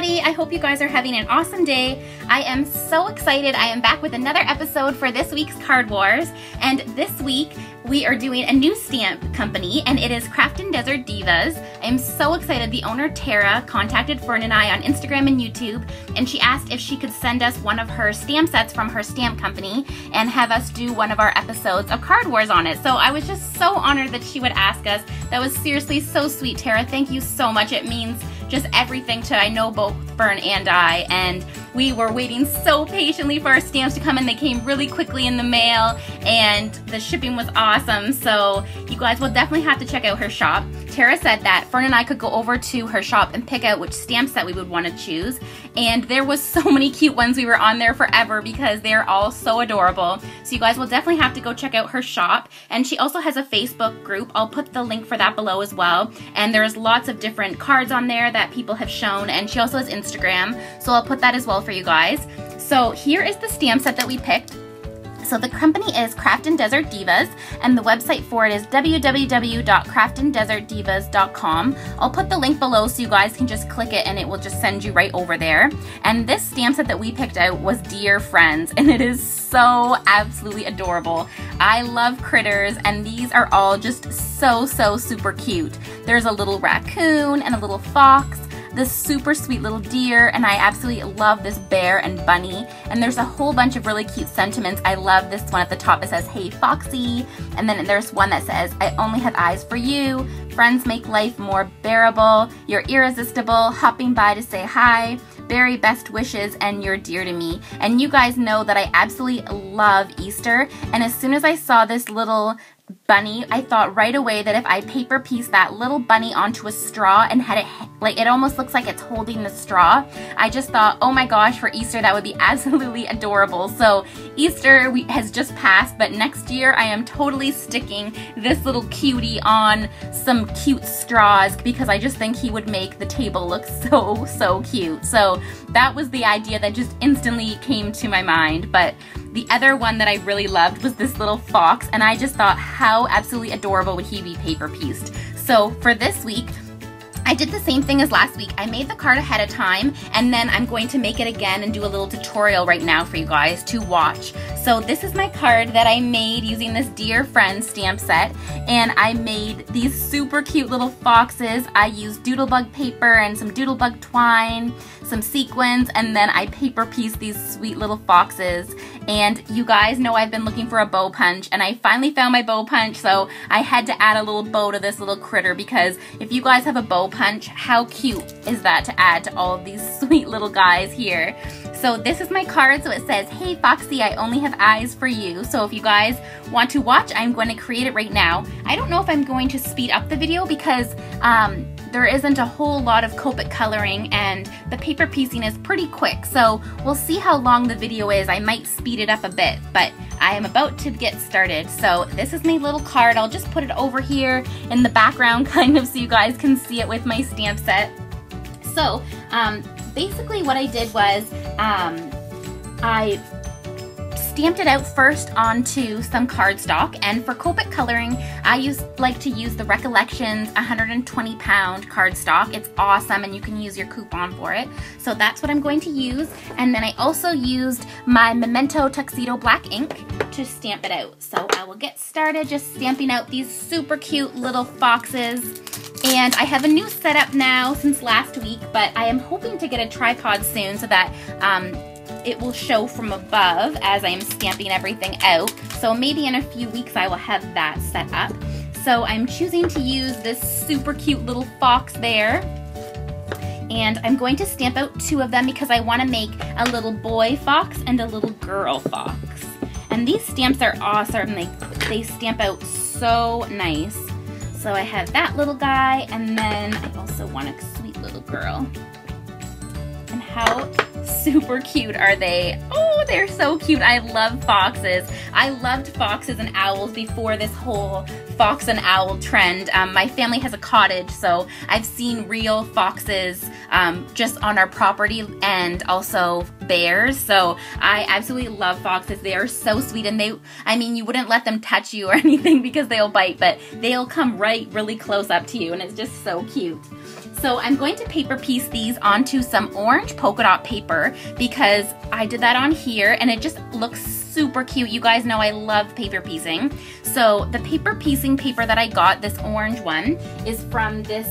everybody. I hope you guys are having an awesome day. I am so excited. I am back with another episode for this week's Card Wars. And this week we are doing a new stamp company, and it is Craftin Desert Divas. I'm so excited. The owner, Tara, contacted Fern and I on Instagram and YouTube, and she asked if she could send us one of her stamp sets from her stamp company and have us do one of our episodes of Card Wars on it. So I was just so honored that she would ask us. That was seriously so sweet, Tara. Thank you so much. It means just everything to, I know, both Fern and I, and we were waiting so patiently for our stamps to come in. They came really quickly in the mail, and the shipping was awesome. So you guys will definitely have to check out her shop. Tara said that Fern and I could go over to her shop and pick out which stamp set we would want to choose, and there was so many cute ones. We were on there forever because they're all so adorable. So you guys will definitely have to go check out her shop, and she also has a Facebook group. I'll put the link for that below as well, and there's lots of different cards on there that people have shown, and she also has Instagram, so I'll put that as well for you guys. So here is the stamp set that we picked. So the company is Craftin Desert Divas, and the website for it is www.craftindesertdivas.com. I'll put the link below so you guys can just click it and it will just send you right over there. And this stamp set that we picked out was Dear Friends, and it is so absolutely adorable. I love critters, and these are all just so super cute. There's a little raccoon and a little fox, this super sweet little deer, and I absolutely love this bear and bunny, and there's a whole bunch of really cute sentiments. I love this one at the top. It says, "Hey Foxy," and then there's one that says, "I only have eyes for you, friends make life more bearable, you're irresistible, hopping by to say hi, very best wishes, and you're dear to me." And you guys know that I absolutely love Easter, and as soon as I saw this little bunny, I thought right away that if I paper pieced that little bunny onto a straw and had it, like, it almost looks like it's holding the straw, I just thought, oh my gosh, for Easter that would be absolutely adorable. So Easter has just passed, but next year I am totally sticking this little cutie on some cute straws because I just think he would make the table look so cute. So that was the idea that just instantly came to my mind. But the other one that I really loved was this little fox, and I just thought, how absolutely adorable would he be paper pieced. So for this week, I did the same thing as last week. I made the card ahead of time, and then I'm going to make it again and do a little tutorial right now for you guys to watch. So this is my card that I made using this Dear Friends stamp set, and I made these super cute little foxes. I used doodlebug paper and some doodlebug twine, some sequins, and then I paper pieced these sweet little foxes. And you guys know I've been looking for a bow punch, and I finally found my bow punch, so I had to add a little bow to this little critter, because if you guys have a bow punch, how cute is that to add to all of these sweet little guys here? So this is my card. So it says, "Hey Foxy, I only have eyes for you." So if you guys want to watch, I'm going to create it right now. I don't know if I'm going to speed up the video because there isn't a whole lot of Copic coloring, and the paper piecing is pretty quick. So we'll see how long the video is. I might speed it up a bit, but I am about to get started. So this is my little card. I'll just put it over here in the background kind of so you guys can see it with my stamp set. So basically what I did was I stamped it out first onto some cardstock, and for Copic coloring I like to use the Recollections 120 pound cardstock. It's awesome, and you can use your coupon for it. So that's what I'm going to use, and then I also used my Memento Tuxedo black ink to stamp it out. So I will get started just stamping out these super cute little foxes. And I have a new setup now since last week, but I am hoping to get a tripod soon so that it will show from above as I am stamping everything out. So maybe in a few weeks I will have that set up. So I'm choosing to use this super cute little fox there. And I'm going to stamp out two of them because I want to make a little boy fox and a little girl fox. And these stamps are awesome. They stamp out so nice. So I have that little guy, and then I also want a sweet little girl. And how Super cute are they? Oh, they're so cute. I love foxes. I loved foxes and owls before this whole fox and owl trend. My family has a cottage, so I've seen real foxes just on our property, and also bears. So I absolutely love foxes. They are so sweet, and I mean, you wouldn't let them touch you or anything because they'll bite, but they'll come right really close up to you, and it's just so cute. So I'm going to paper piece these onto some orange polka dot paper because I did that on here and it just looks super cute. You guys know I love paper piecing. So the paper piecing paper that I got, this orange one, is from this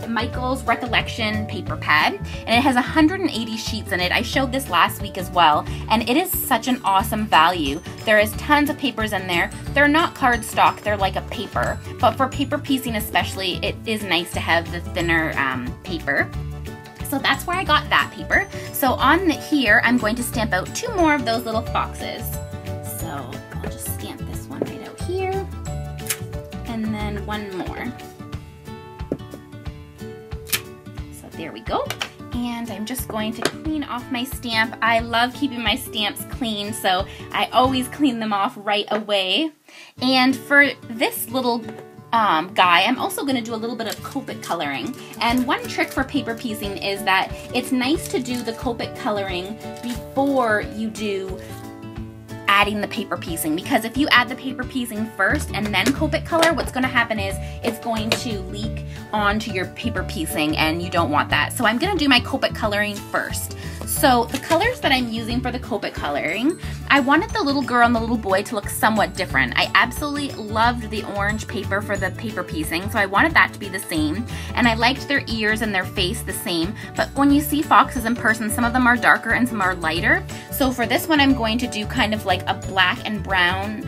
Michael's Recollection paper pad, and it has 180 sheets in it. I showed this last week as well, and it is such an awesome value. There is tons of papers in there. They're not cardstock, they're like a paper, but for paper piecing especially, it is nice to have the thinner paper. So that's where I got that paper. So on here, I'm going to stamp out 2 more of those little foxes. So I'll just stamp this one right out here, and then 1 more. So there we go. And I'm just going to clean off my stamp. I love keeping my stamps clean, so I always clean them off right away. And for this little guy, I'm also going to do a little bit of Copic coloring. And one trick for paper piecing is that it's nice to do the Copic coloring before you do adding the paper piecing, because if you add the paper piecing first and then Copic color, what's going to happen is it's going to leak onto your paper piecing, and you don't want that. So I'm going to do my Copic coloring first. So the colors that I'm using for the Copic coloring, I wanted the little girl and the little boy to look somewhat different. I absolutely loved the orange paper for the paper piecing, so I wanted that to be the same. And I liked their ears and their face the same, but when you see foxes in person, some of them are darker and some are lighter. So for this one, I'm going to do kind of like a black and brown,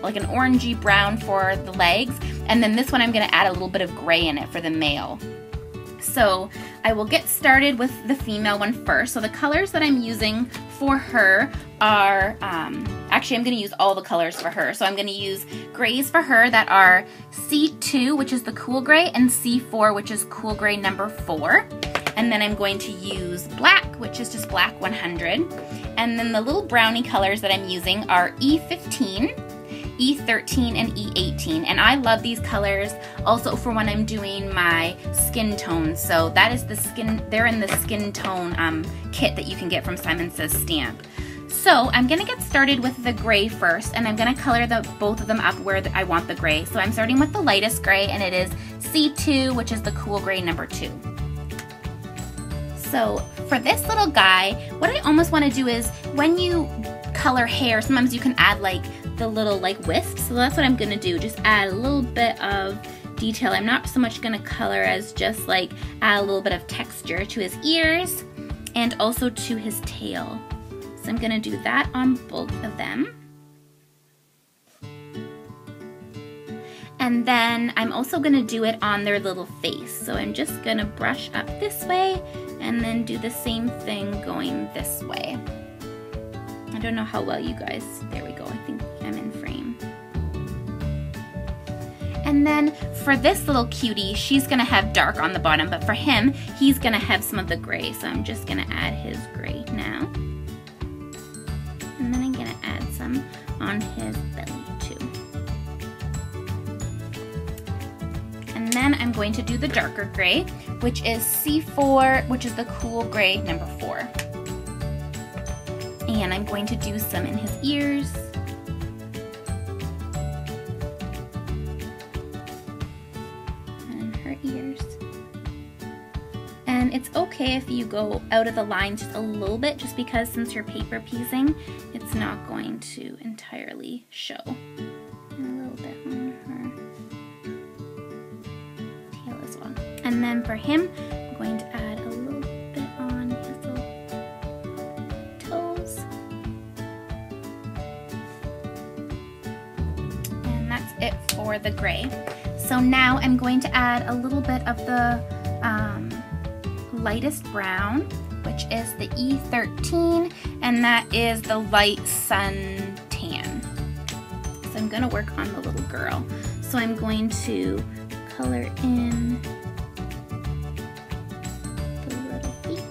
like an orangey brown for the legs. And then this one, I'm going to add a little bit of gray in it for the male. So I will get started with the female one first. So the colors that I'm using for her are, actually I'm going to use all the colors for her. So I'm going to use grays for her that are C2, which is the cool gray, and C4, which is cool gray number 4. And then I'm going to use black, which is just black 100. And then the little brownie colors that I'm using are E15, E13, and E18. And I love these colors also for when I'm doing my skin tones. So that is the skin, they're in the skin tone kit that you can get from Simon Says Stamp. So I'm gonna get started with the gray first, and I'm gonna color both of them up where I want the gray. So I'm starting with the lightest gray, and it is C2, which is the cool gray number 2. So for this little guy, what I almost want to do is when you color hair, sometimes you can add like the little like wisps. So that's what I'm going to do, just add a little bit of detail. I'm not so much going to color as just like add a little bit of texture to his ears and also to his tail. So I'm going to do that on both of them. And then I'm also going to do it on their little face. So I'm just going to brush up this way and then do the same thing going this way. I don't know how well you guys, there we go, I think I'm in frame. And then for this little cutie, she's gonna have dark on the bottom, but for him, he's gonna have some of the gray. So I'm just gonna add his gray now. And then I'm gonna add some on his belly too. And then I'm going to do the darker gray, which is C4, which is the cool gray number 4. And I'm going to do some in his ears. And her ears. And it's okay if you go out of the line just a little bit, just because since you're paper piecing, it's not going to entirely show. And a little bit on her tail as well. And then for him, I'm going to add a little bit on his little toes. And that's it for the gray. So now I'm going to add a little bit of the lightest brown, which is the E13, and that is the light sun tan. So I'm going to work on the little girl. So I'm going to color in the little feet.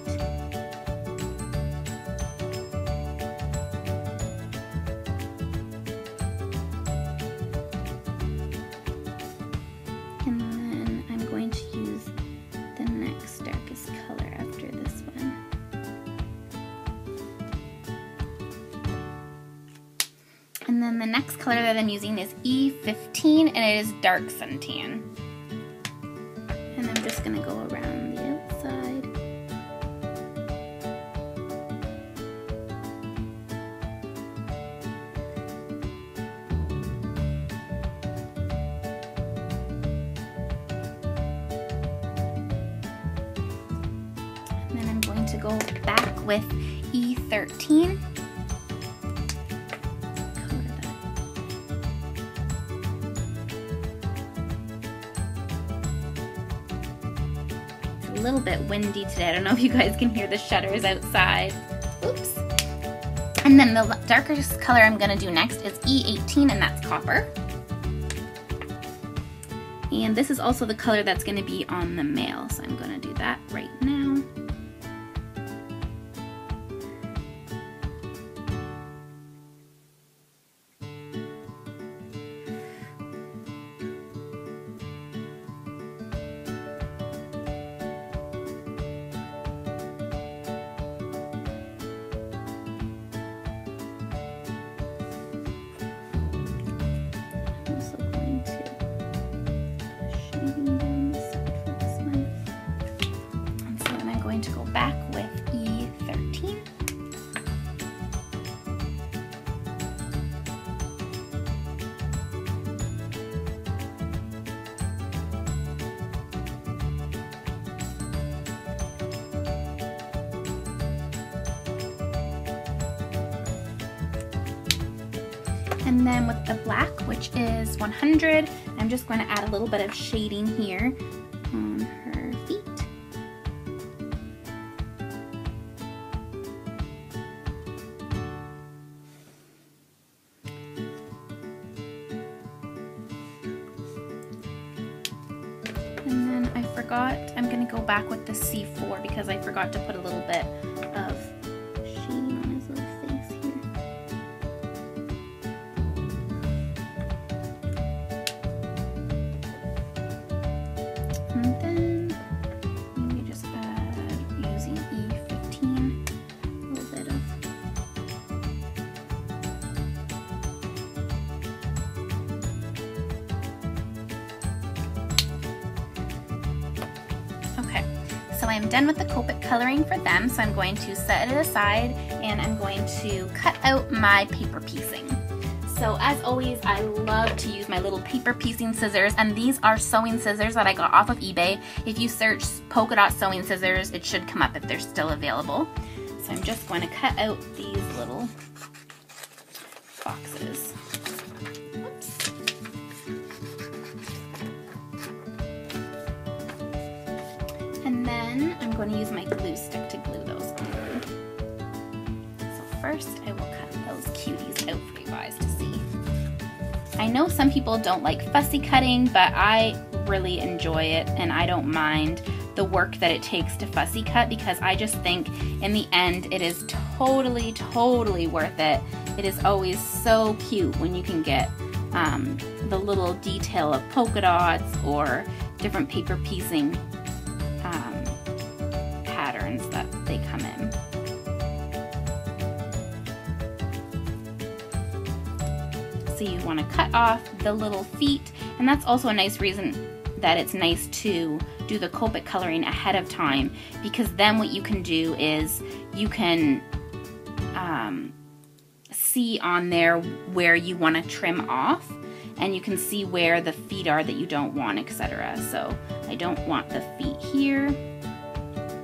the next color that I'm using is E15, and it is dark suntan. And I'm just gonna go around the outside. And then I'm going to go back with E13. A little bit windy today. I don't know if you guys can hear the shutters outside. Oops. And then the darkest color I'm gonna do next is E18, and that's copper. And this is also the color that's gonna be on the male, so I'm gonna do that right now. Back with E13. And then with the black, which is 100, I'm just going to add a little bit of shading here on her feet. I'm going to go back with the C4 because I forgot to put a little bit of shading on his little face here. And then maybe just add, using E15, a little bit of So I'm done with the Copic coloring for them, so I'm going to set it aside and I'm going to cut out my paper piecing. So as always, I love to use my little paper piecing scissors, and these are sewing scissors that I got off of eBay. If you search polka dot sewing scissors, it should come up if they're still available. So I'm just going to cut out these little boxes. And then I'm going to use my glue stick to glue those on. So first I will cut those cuties out for you guys to see. I know some people don't like fussy cutting, but I really enjoy it and I don't mind the work that it takes to fussy cut because I just think in the end it is totally worth it. It is always so cute when you can get the little detail of polka dots or different paper piecing patterns that they come in. So you want to cut off the little feet, and that's also a nice reason that it's nice to do the Copic coloring ahead of time, because then what you can do is you can see on there where you want to trim off, and you can see where the feet are that you don't want, etc. So I don't want the feet here,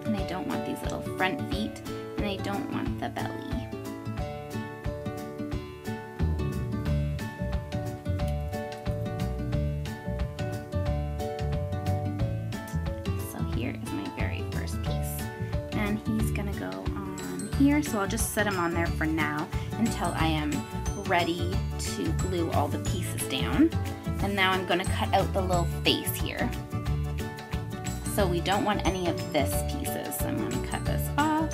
and I don't want these little front feet, and I don't want the belly. So here is my very first piece, and he's gonna go on here, so I'll just set him on there for now until I am ready to glue all the pieces down. And now I'm going to cut out the little face here. So we don't want any of this pieces, so I'm going to cut this off.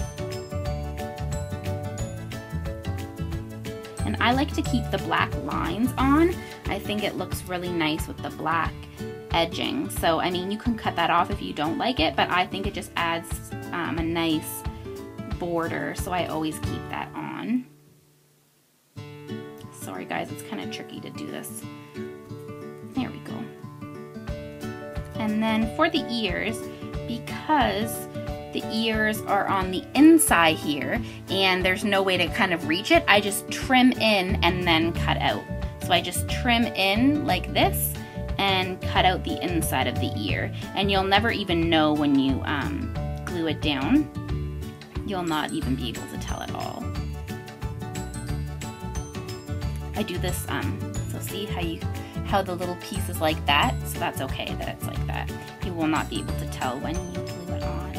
And I like to keep the black lines on. I think it looks really nice with the black edging. So I mean, you can cut that off if you don't like it, but I think it just adds a nice border, so I always keep that on. Sorry guys, it's kind of tricky to do this. There we go. And then for the ears, because the ears are on the inside here and there's no way to kind of reach it, I just trim in and then cut out. So I just trim in like this and cut out the inside of the ear. And you'll never even know when you glue it down. You'll not even be able to tell at all. I do this, so see how the little piece is like that? So that's okay that it's like that. You will not be able to tell when you glue it on.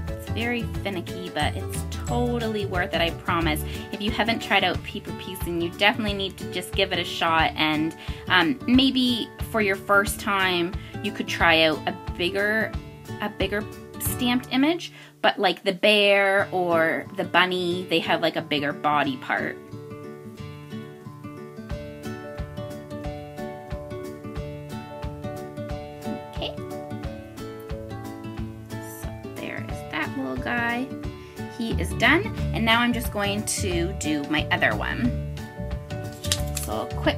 It's very finicky, but it's totally worth it, I promise. If you haven't tried out paper piecing, you definitely need to just give it a shot, and maybe for your first time, you could try out a bigger stamped image, but like the bear or the bunny, they have like a bigger body part. Okay, so there is that little guy. He is done, and now I'm just going to do my other one. So quick.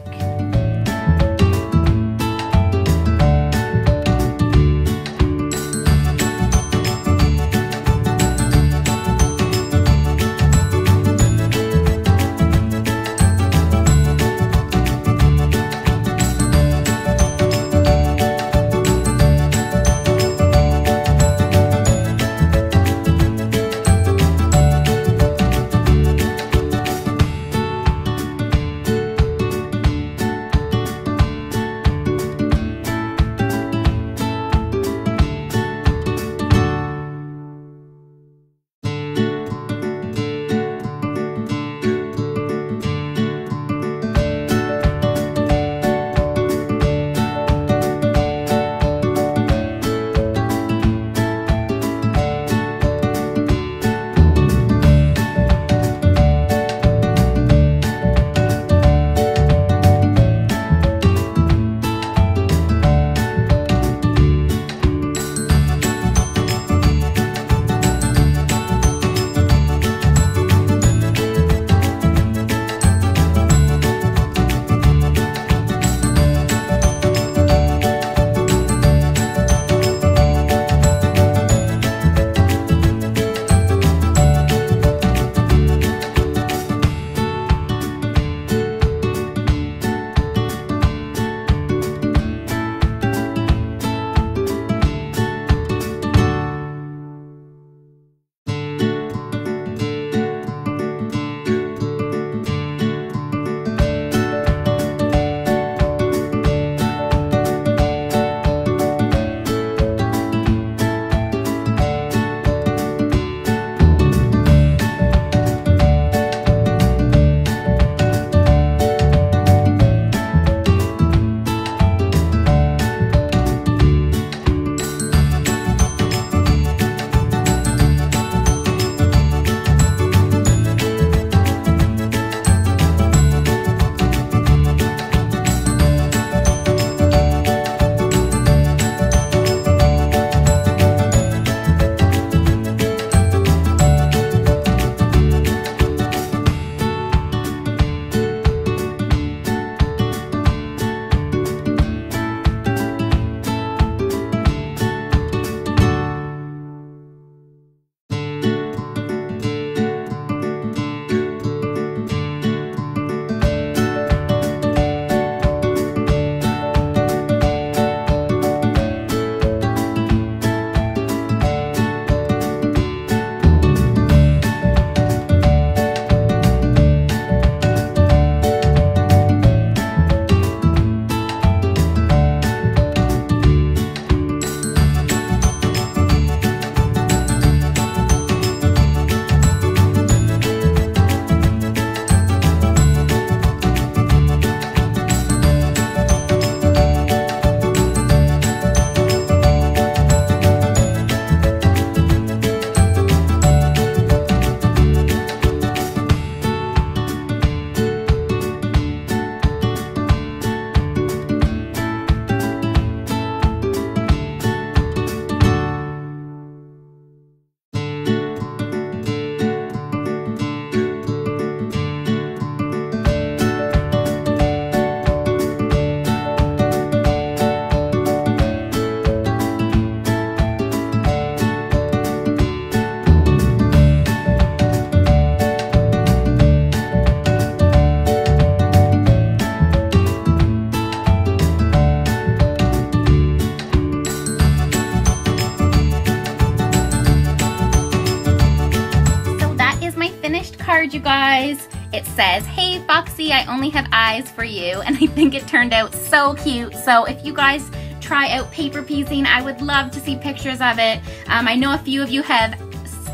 you guys. It says, "Hey Foxy, I only have eyes for you," and I think it turned out so cute. So if you guys try out paper piecing, I would love to see pictures of it. I know a few of you have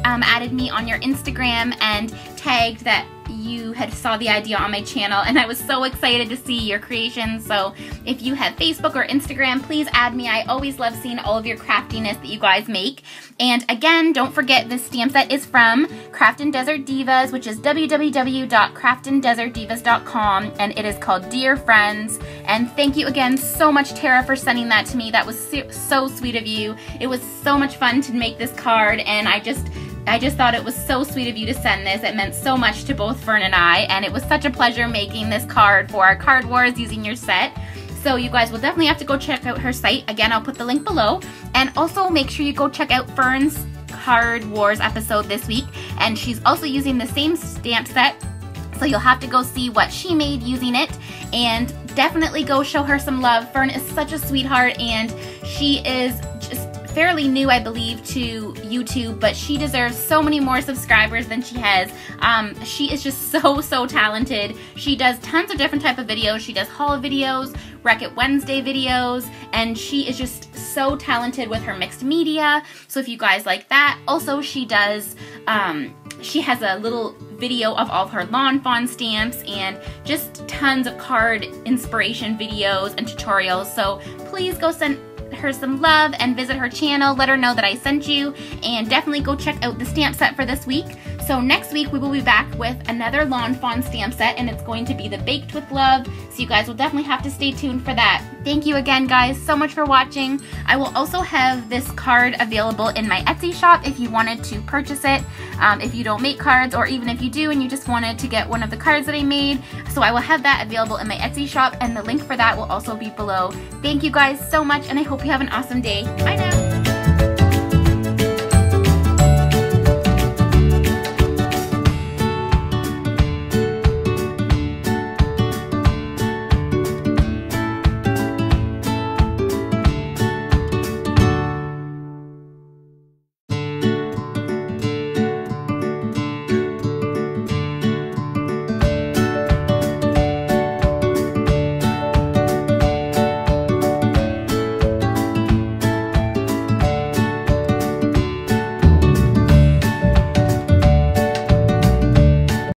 added me on your Instagram and tagged that you had saw the idea on my channel, and I was so excited to see your creations. So if you have Facebook or Instagram, please add me. I always love seeing all of your craftiness that you guys make. And again, don't forget this stamp set is from Craftin Desert Divas, which is www.craftindesertdivas.com, and it is called Dear Friends. And thank you again so much, Tara, for sending that to me. That was so sweet of you. It was so much fun to make this card, and I just thought it was so sweet of you to send this. It meant so much to both Fern and I, and it was such a pleasure making this card for our Card Wars using your set. So you guys will definitely have to go check out her site. Again, I'll put the link below. And also make sure you go check out Fern's Card Wars episode this week. And she's also using the same stamp set, so you'll have to go see what she made using it. And definitely go show her some love. Fern is such a sweetheart, and she is just fairly new, I believe, to YouTube, but she deserves so many more subscribers than she has. She is just so talented. She does tons of different type of videos. She does haul videos, Wreck-It Wednesday videos, and she is just so talented with her mixed media. So if you guys like that, also she does, she has a little video of all of her lawn fawn stamps and just tons of card inspiration videos and tutorials. So please go send her some love and visit her channel. Let her know that I sent you, and definitely go check out the stamp set for this week. So next week we will be back with another lawn fawn stamp set, and it's going to be the Baked with Love. So you guys will definitely have to stay tuned for that. Thank you again, guys, so much for watching. I will also have this card available in my Etsy shop if you wanted to purchase it. If you don't make cards, or even if you do and you just wanted to get one of the cards that I made. So I will have that available in my Etsy shop, and the link for that will also be below. Thank you guys so much, and I hope you have an awesome day. Bye now.